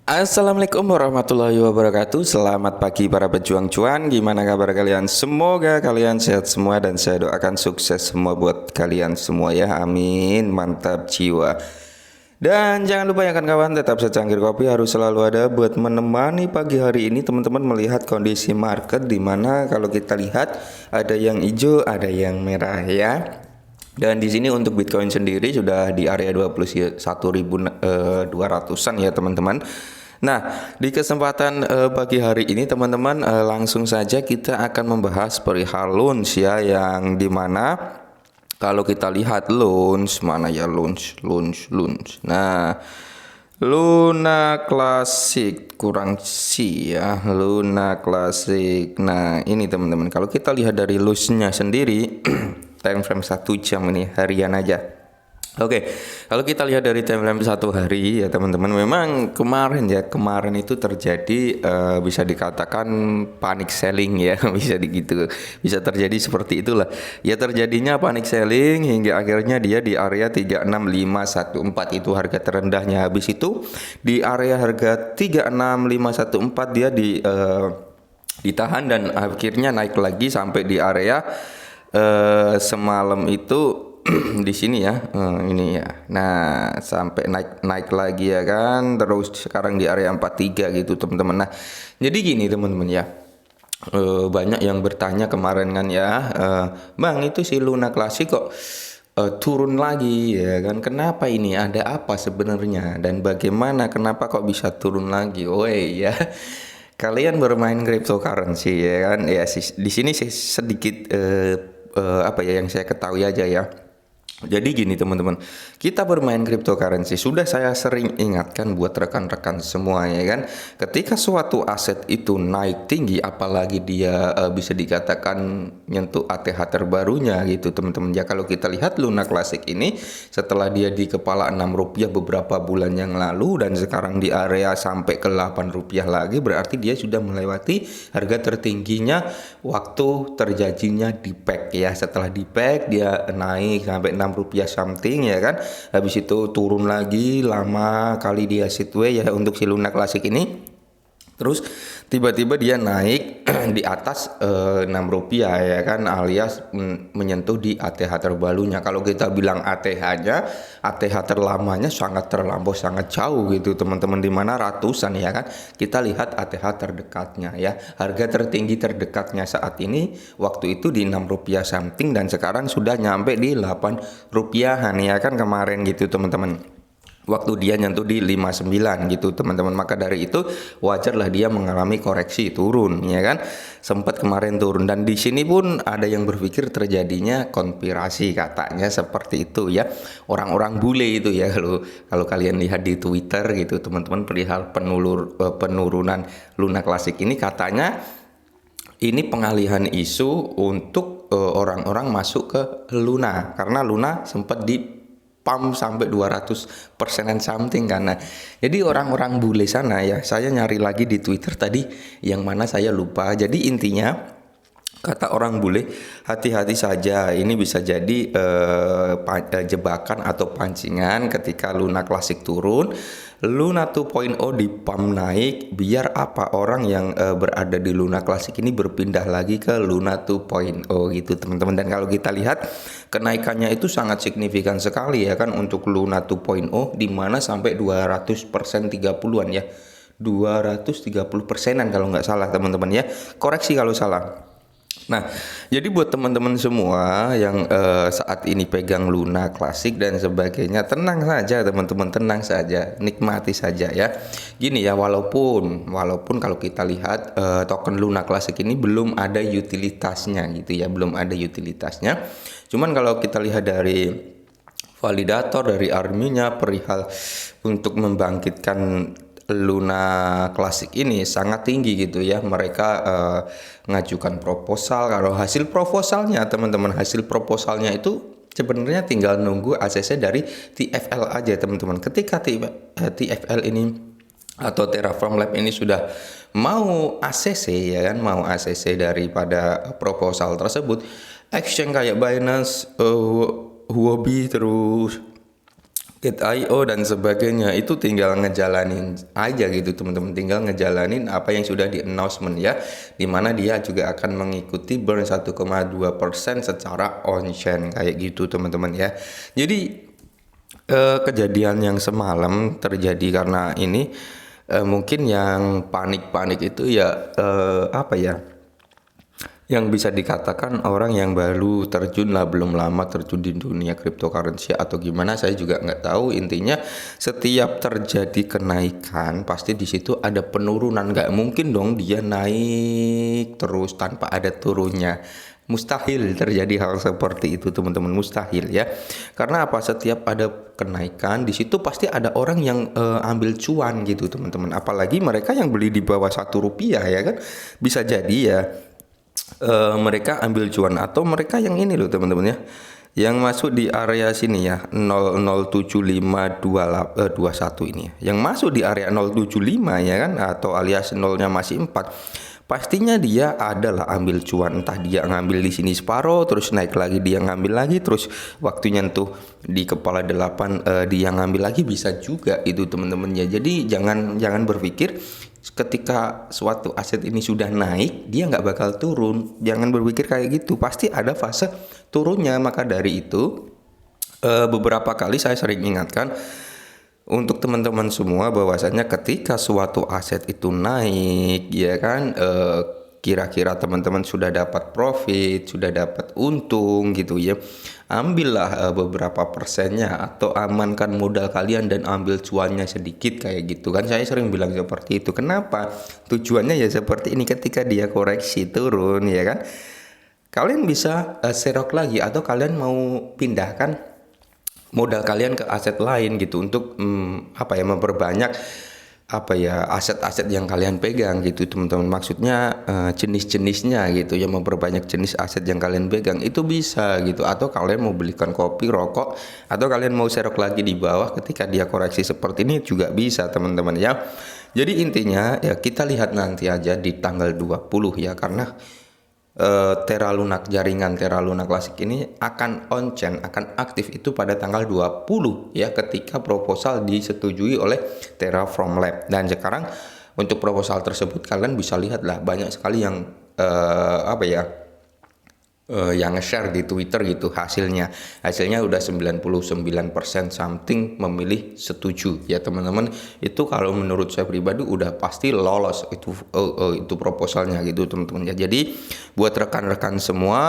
Assalamualaikum warahmatullahi wabarakatuh. Selamat pagi para pejuang cuan. Gimana kabar kalian? Semoga kalian sehat semua dan saya doakan sukses semua buat kalian semua ya. Amin. Mantap jiwa. Dan jangan lupa ya kawan, tetap secangkir kopi harus selalu ada buat menemani pagi hari ini teman-teman melihat kondisi market, dimana kalau kita lihat ada yang hijau, ada yang merah ya. Dan di sini untuk Bitcoin sendiri sudah di area 21.200-an ya teman-teman. Nah, di kesempatan pagi hari ini teman-teman, langsung saja kita akan membahas perihal loans ya, yang dimana kalau kita lihat loans, mana ya loans. Nah, Luna Classic kurang sih ya, Luna Classic. Nah, ini teman-teman, kalau kita lihat dari loans-nya sendiri time frame 1 jam ini, harian aja. Oke, kalau kita lihat dari time frame 1 hari ya teman-teman, memang kemarin itu terjadi bisa dikatakan panic selling ya, bisa terjadi seperti itulah. Ya, terjadinya panic selling hingga akhirnya dia di area 36514 itu harga terendahnya. Habis itu di area harga 36514 dia ditahan dan akhirnya naik lagi sampai di area semalam itu di sini ya, ini ya. Nah, sampai naik lagi ya kan, terus sekarang di area 43 gitu teman-teman. Nah, jadi gini teman-teman ya, banyak yang bertanya kemarin kan ya, Bang, itu si Luna Classic kok turun lagi ya kan, kenapa ini, ada apa sebenarnya dan bagaimana, kenapa kok bisa turun lagi? Woi ya, kalian bermain cryptocurrency ya kan ya, di sini sedikit apa ya yang saya ketahui aja ya. Jadi gini teman-teman, kita bermain cryptocurrency, sudah saya sering ingatkan buat rekan-rekan semua ya kan, ketika suatu aset itu naik tinggi, apalagi dia bisa dikatakan nyentuh ATH terbarunya gitu teman-teman ya. Kalau kita lihat Luna Classic ini setelah dia di kepala Rp6 beberapa bulan yang lalu dan sekarang di area sampai ke Rp8 lagi, berarti dia sudah melewati harga tertingginya waktu terjadinya di pack ya. Setelah di pack dia naik sampai Rp6 something ya kan, habis itu turun lagi, lama kali dia sideways ya untuk si Luna Classic ini. Terus tiba-tiba dia naik di atas Rp6 ya kan, alias menyentuh di ATH terbarunya. Kalau kita bilang ATH-nya, ATH terlamanya sangat terlampau, sangat jauh gitu teman-teman, di mana ratusan ya kan. Kita lihat ATH terdekatnya ya, harga tertinggi terdekatnya saat ini waktu itu di Rp6 something dan sekarang sudah nyampe di Rp8 ya kan kemarin gitu teman-teman, waktu dia nyentuh di 59 gitu teman-teman. Maka dari itu wajarlah dia mengalami koreksi turun ya kan, sempat kemarin turun. Dan di sini pun ada yang berpikir terjadinya konspirasi, katanya seperti itu ya, orang-orang bule itu ya, kalau kalian lihat di Twitter gitu teman-teman, perihal penurunan Luna Classic ini, katanya ini pengalihan isu untuk orang-orang masuk ke Luna, karena Luna sempat di pump sampai 200%-an something karena. Jadi orang-orang bule sana ya, saya nyari lagi di Twitter tadi yang mana saya lupa. Jadi intinya kata orang bule, hati-hati saja, ini bisa jadi jebakan atau pancingan ketika Luna Classic turun, Luna 2.0 di pump naik, biar apa, orang yang berada di Luna Classic ini berpindah lagi ke Luna 2.0 gitu teman-teman. Dan kalau kita lihat kenaikannya itu sangat signifikan sekali ya kan untuk Luna 2.0, di mana sampai 200% 30-an ya, 230%-an kalau nggak salah teman-teman ya, koreksi kalau salah. Nah, jadi buat teman-teman semua yang saat ini pegang Luna Classic dan sebagainya, tenang saja teman-teman, tenang saja, nikmati saja ya. Gini ya, walaupun kalau kita lihat token Luna Classic ini belum ada utilitasnya gitu ya, belum ada utilitasnya. Cuman kalau kita lihat dari validator, dari arminya, perihal untuk membangkitkan Luna Classic ini sangat tinggi gitu ya. Mereka ngajukan proposal. Kalau hasil proposalnya teman-teman, hasil proposalnya itu sebenarnya tinggal nunggu ACC dari TFL aja teman-teman. Ketika TFL ini atau Terraform Lab ini sudah mau ACC ya kan, mau ACC daripada proposal tersebut, exchange kayak Binance, Huobi, terus Gate.io dan sebagainya itu tinggal ngejalanin aja gitu teman-teman, tinggal ngejalanin apa yang sudah di announcement ya, dimana dia juga akan mengikuti burn 1,2% secara on-chain kayak gitu teman-teman ya. Jadi kejadian yang semalam terjadi karena ini mungkin yang panik-panik itu ya apa ya, yang bisa dikatakan orang yang baru terjun lah, belum lama terjun di dunia cryptocurrency atau gimana, saya juga nggak tahu. Intinya setiap terjadi kenaikan pasti di situ ada penurunan, nggak mungkin dong dia naik terus tanpa ada turunnya. Mustahil terjadi hal seperti itu teman-teman, mustahil ya. Karena apa? Setiap ada kenaikan di situ pasti ada orang yang ambil cuan gitu teman-teman. Apalagi mereka yang beli di bawah 1 rupiah ya kan, bisa jadi ya mereka ambil cuan, atau mereka yang ini loh teman-teman ya, yang masuk di area sini ya 007521 ini ya, yang masuk di area 075 ya kan, atau alias nolnya masih 4, pastinya dia adalah ambil cuan. Entah dia ngambil di sini separuh terus naik lagi dia ngambil lagi, terus waktunya tuh di kepala 8 dia ngambil lagi, bisa juga itu teman-teman ya. Jadi jangan berpikir ketika suatu aset ini sudah naik dia nggak bakal turun, jangan berpikir kayak gitu, pasti ada fase turunnya. Maka dari itu beberapa kali saya sering ingatkan untuk teman-teman semua bahwasanya ketika suatu aset itu naik ya kan, kira-kira teman-teman sudah dapat profit, sudah dapat untung gitu ya, ambillah beberapa persennya atau amankan modal kalian dan ambil cuannya sedikit kayak gitu kan. Saya sering bilang seperti itu. Kenapa? Tujuannya ya seperti ini, ketika dia koreksi turun ya kan, kalian bisa serok lagi, atau kalian mau pindahkan modal kalian ke aset lain gitu, untuk apa ya, memperbanyak apa ya, aset-aset yang kalian pegang gitu teman-teman. Maksudnya jenis-jenisnya gitu ya, memperbanyak jenis aset yang kalian pegang itu bisa gitu. Atau kalian mau belikan kopi, rokok, atau kalian mau serok lagi di bawah ketika dia koreksi seperti ini juga bisa teman-teman ya. Jadi intinya ya kita lihat nanti aja di tanggal 20 ya, karena Terra Luna, jaringan Terra Luna Classic ini akan on-chain, akan aktif itu pada tanggal 20 ya, ketika proposal disetujui oleh Terraform Lab. Dan sekarang untuk proposal tersebut kalian bisa lihat lah, banyak sekali yang apa ya, yang nge-share di Twitter gitu hasilnya udah 99% something memilih setuju ya teman-teman. Itu kalau menurut saya pribadi udah pasti lolos itu proposalnya gitu teman-teman ya. Jadi buat rekan-rekan semua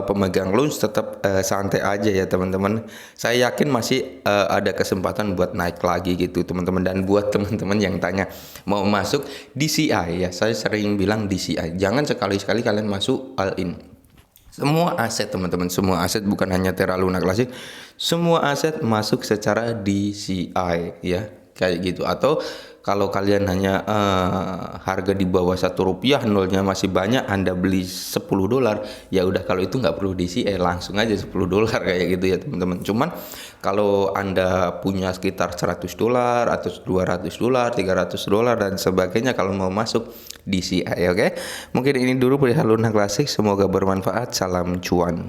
pemegang loans tetap santai aja ya teman-teman. Saya yakin masih ada kesempatan buat naik lagi gitu teman-teman. Dan buat teman-teman yang tanya mau masuk DCI ya, saya sering bilang DCI, jangan sekali-sekali kalian masuk all in. Semua aset teman-teman, semua aset, bukan hanya Terra Luna Classic, semua aset masuk secara DCI ya, kayak gitu. Atau kalau kalian hanya harga di bawah 1 rupiah, nolnya masih banyak, Anda beli $10, ya udah, kalau itu nggak perlu DCI, langsung aja $10 kayak gitu ya teman-teman. Cuman kalau Anda punya sekitar $100 atau $200, $300 dan sebagainya, kalau mau masuk DCI, oke? Mungkin ini dulu perihal Luna Classic, semoga bermanfaat. Salam cuan.